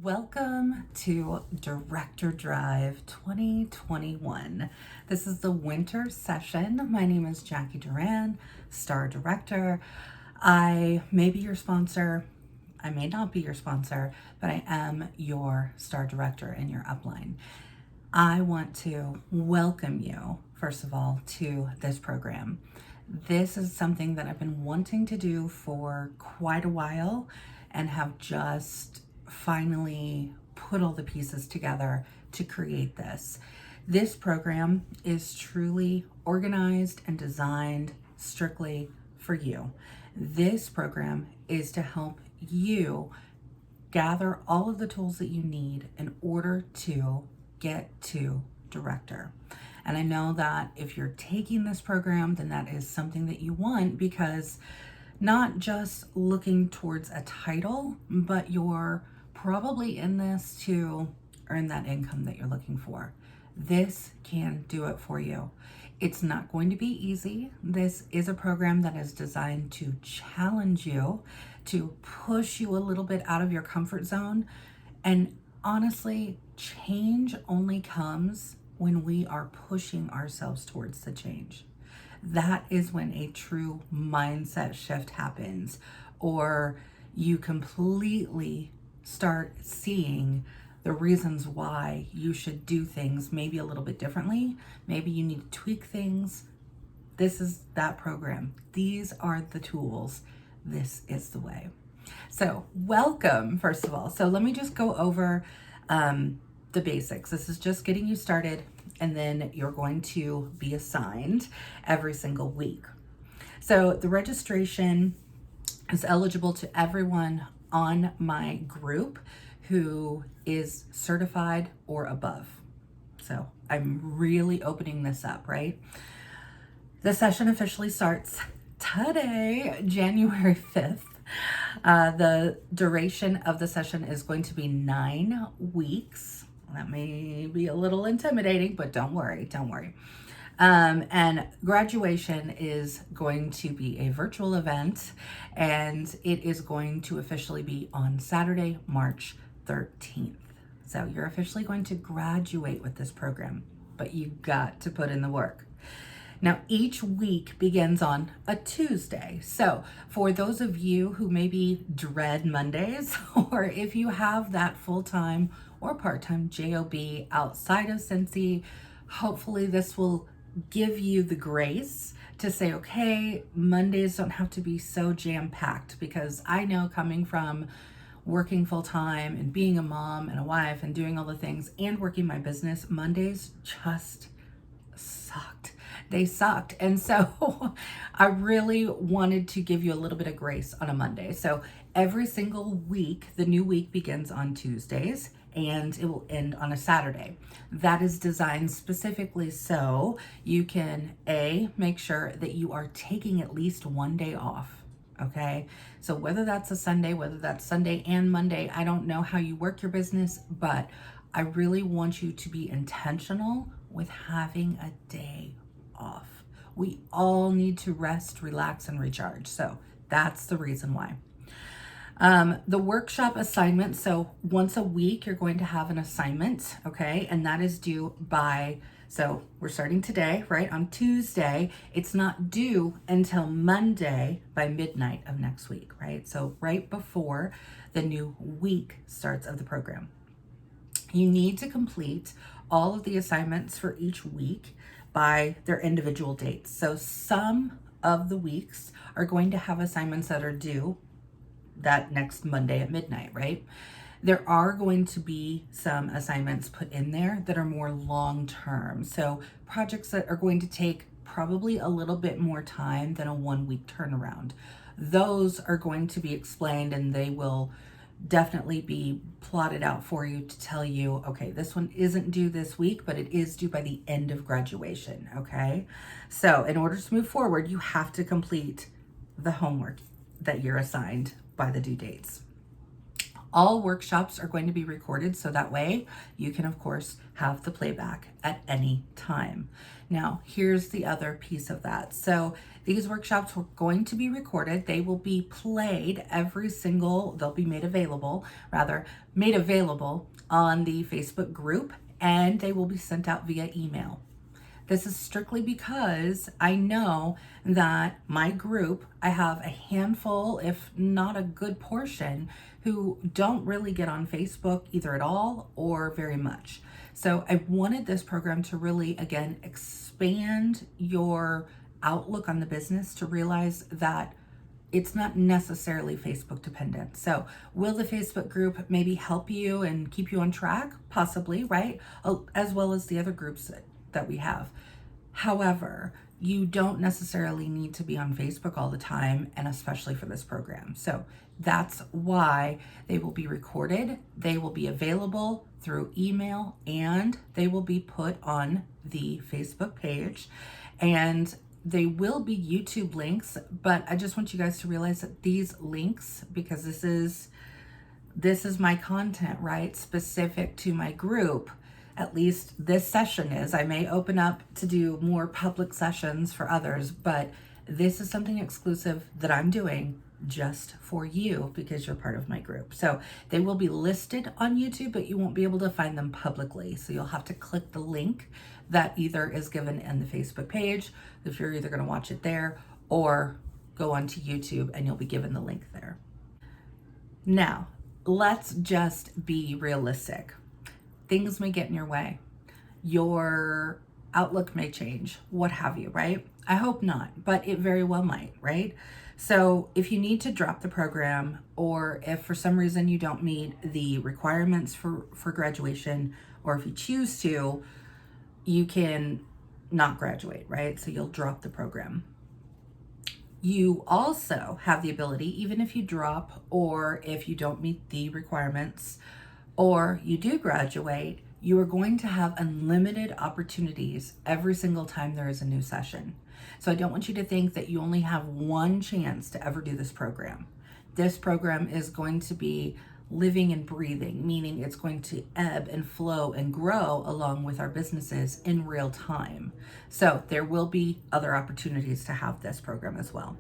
Welcome to Director Drive 2021. This is the winter session. My name is Jacqui Duran, Star Director. I may be your sponsor, I may not be your sponsor, but I am your Star Director in your upline. I want to welcome you, first of all, to this program. This is something that I've been wanting to do for quite a while and have just finally put all the pieces together to create this. This program is truly organized and designed strictly for you. This program is to help you gather all of the tools that you need in order to get to director. And I know that if you're taking this program, then that is something that you want, because not just looking towards a title, but you're probably in this to earn that income that you're looking for. This can do it for you. It's not going to be easy. This is a program that is designed to challenge you, to push you a little bit out of your comfort zone. And honestly, change only comes when we are pushing ourselves towards the change. That is when a true mindset shift happens, or you completely start seeing the reasons why you should do things maybe a little bit differently. Maybe you need to tweak things. This is that program. These are the tools. This is the way. So welcome, first of all. So let me just go over the basics. This is just getting you started, and then you're going to be assigned every single week. So the registration is eligible to everyone on my group who is certified or above. So I'm really opening this up, right? The session officially starts today, January 5th. The duration of the session is going to be 9 weeks. That may be a little intimidating, but don't worry. And graduation is going to be a virtual event, and it is going to officially be on Saturday, March 13th. So you're officially going to graduate with this program, but you've got to put in the work. Now, each week begins on a Tuesday. So for those of you who maybe dread Mondays, or if you have that full-time or part-time job outside of Scentsy, hopefully this will give you the grace to say, okay, Mondays don't have to be so jam-packed, because I know, coming from working full-time and being a mom and a wife and doing all the things and working my business, Mondays just sucked. They sucked. And so I really wanted to give you a little bit of grace on a Monday. So every single week, the new week begins on Tuesdays, and it will end on a Saturday. That is designed specifically so you can, make sure that you are taking at least one day off, okay? So whether that's a Sunday, whether that's Sunday and Monday, I don't know how you work your business, but I really want you to be intentional with having a day off. We all need to rest, relax, and recharge. So that's the reason why. The workshop assignment. So once a week, you're going to have an assignment, okay? And that is due by, so we're starting today, right? On Tuesday. It's not due until Monday by midnight of next week, right? So right before the new week starts of the program. You need to complete all of the assignments for each week by their individual dates. So some of the weeks are going to have assignments that are due that next Monday at midnight, right? There are going to be some assignments put in there that are more long-term. So projects that are going to take probably a little bit more time than a 1-week turnaround. Those are going to be explained, and they will definitely be plotted out for you to tell you, okay, this one isn't due this week, but it is due by the end of graduation, okay? So in order to move forward, you have to complete the homework that you're assigned by the due dates. All workshops are going to be recorded, so that way you can, of course, have the playback at any time. Now, here's the other piece of that. So these workshops are going to be recorded. They will be played they'll be made available on the Facebook group, and they will be sent out via email. This is strictly because I know that my group, I have a handful, if not a good portion, who don't really get on Facebook either at all or very much. So I wanted this program to really, again, expand your outlook on the business, to realize that it's not necessarily Facebook dependent. So will the Facebook group maybe help you and keep you on track? Possibly, right? As well as the other groups that we have. However, you don't necessarily need to be on Facebook all the time, and especially for this program. So that's why they will be recorded. They will be available through email, and they will be put on the Facebook page, and they will be YouTube links. But I just want you guys to realize that these links, because this is my content, right? Specific to my group. At least this session is. I may open up to do more public sessions for others, but this is something exclusive that I'm doing just for you because you're part of my group. So they will be listed on YouTube, but you won't be able to find them publicly. So you'll have to click the link that either is given in the Facebook page, if you're either going to watch it there, or go onto YouTube and you'll be given the link there. Now, let's just be realistic. Things may get in your way. Your outlook may change, what have you, right? I hope not, but it very well might, right? So if you need to drop the program, or if for some reason you don't meet the requirements for graduation, or if you choose to, you can not graduate, right? So you'll drop the program. You also have the ability, even if you drop, or if you don't meet the requirements, or you do graduate, you are going to have unlimited opportunities every single time there is a new session. So I don't want you to think that you only have one chance to ever do this program. This program is going to be living and breathing, meaning it's going to ebb and flow and grow along with our businesses in real time. So there will be other opportunities to have this program as well.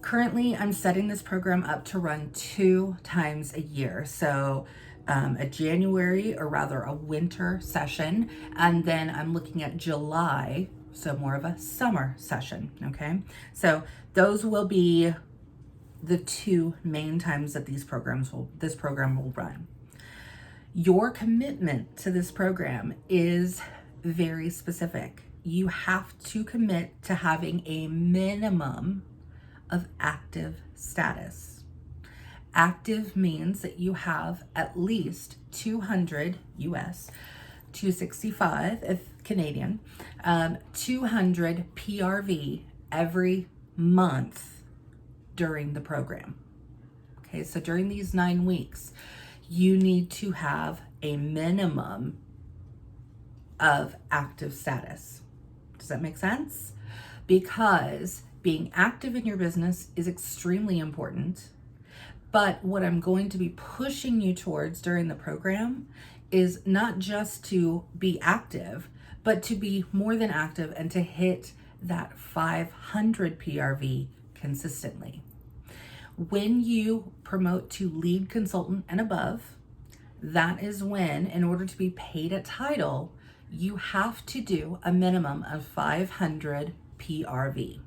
Currently, I'm setting this program up to run 2 times a year. So a January, or rather a winter session, and then I'm looking at July, so more of a summer session, okay? So those will be the 2 main times that this program will run. Your commitment to this program is very specific. You have to commit to having a minimum of active status. Active means that you have at least 200 US, 265 if Canadian, 200 PRV every month during the program. Okay, so during these 9 weeks, you need to have a minimum of active status. Does that make sense? Because being active in your business is extremely important. But what I'm going to be pushing you towards during the program is not just to be active, but to be more than active and to hit that 500 PRV consistently. When you promote to lead consultant and above, that is when, in order to be paid at title, you have to do a minimum of 500 PRV.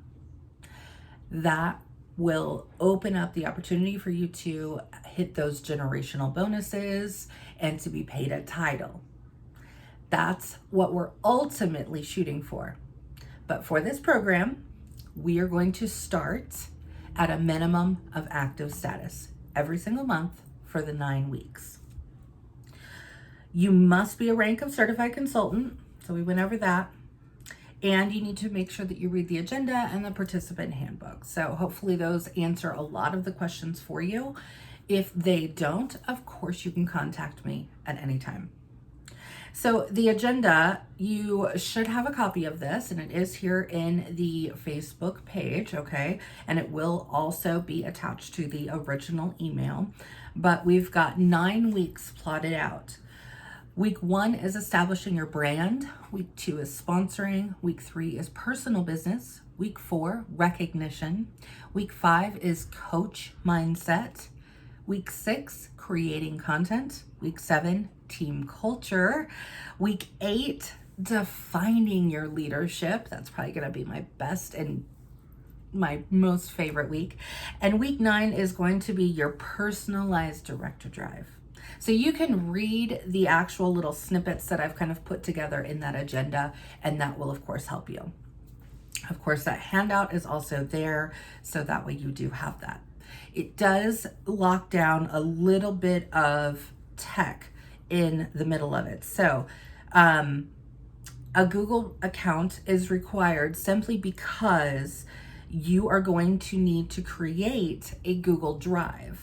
That will open up the opportunity for you to hit those generational bonuses and to be paid at title. That's what we're ultimately shooting for. But for this program, we are going to start at a minimum of active status every single month for the 9 weeks. You must be a rank of certified consultant, so we went over that. And you need to make sure that you read the agenda and the participant handbook. So hopefully those answer a lot of the questions for you. If they don't, of course, you can contact me at any time. So the agenda, you should have a copy of this, and it is here in the Facebook page, okay? And it will also be attached to the original email. But we've got 9 weeks plotted out. Week 1 is establishing your brand. Week 2 is sponsoring. Week 3 is personal business. Week 4, recognition. Week 5 is coach mindset. Week 6, creating content. Week 7, team culture. Week 8, defining your leadership. That's probably going to be my best and my most favorite week. And week 9 is going to be your personalized director drive. So you can read the actual little snippets that I've kind of put together in that agenda, and that will of course help you. Of course, that handout is also there, so that way you do have that. It does lock down a little bit of tech in the middle of it. So a Google account is required simply because you are going to need to create a Google Drive.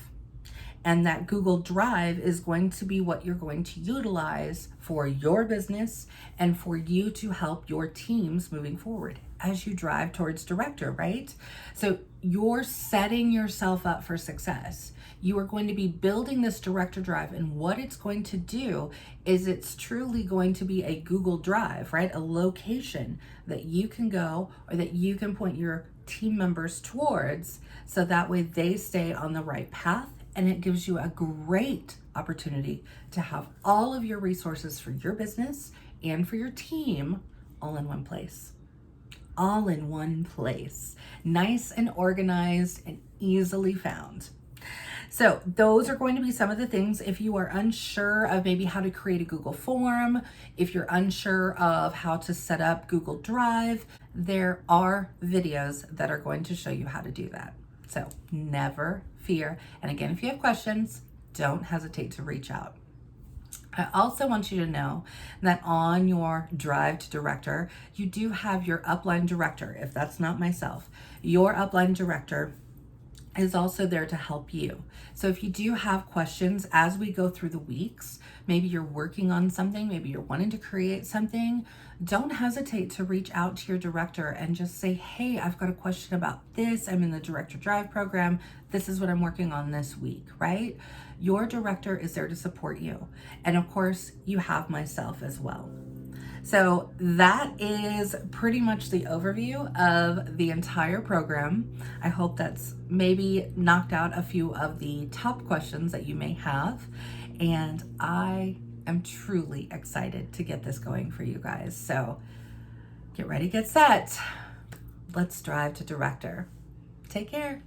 And that Google Drive is going to be what you're going to utilize for your business and for you to help your teams moving forward as you drive towards director, right? So you're setting yourself up for success. You are going to be building this director drive, and what it's going to do is it's truly going to be a Google Drive, right? A location that you can go or that you can point your team members towards, so that way they stay on the right path. And it gives you a great opportunity to have all of your resources for your business and for your team all in one place. All in one place. Nice and organized and easily found. So those are going to be some of the things. If you are unsure of maybe how to create a Google form, if you're unsure of how to set up Google Drive, there are videos that are going to show you how to do that. So never fear. And again, if you have questions, don't hesitate to reach out. I also want you to know that on your drive to director, you do have your upline director. If that's not myself, your upline director is also there to help you. So if you do have questions as we go through the weeks, maybe you're working on something, maybe you're wanting to create something, don't hesitate to reach out to your director and just say, hey, I've got a question about this. I'm in the Director Drive program. This is what I'm working on this week, right? Your director is there to support you. And of course, you have myself as well. So that is pretty much the overview of the entire program. I hope that's maybe knocked out a few of the top questions that you may have. And I am truly excited to get this going for you guys. So get ready, get set. Let's drive to director. Take care.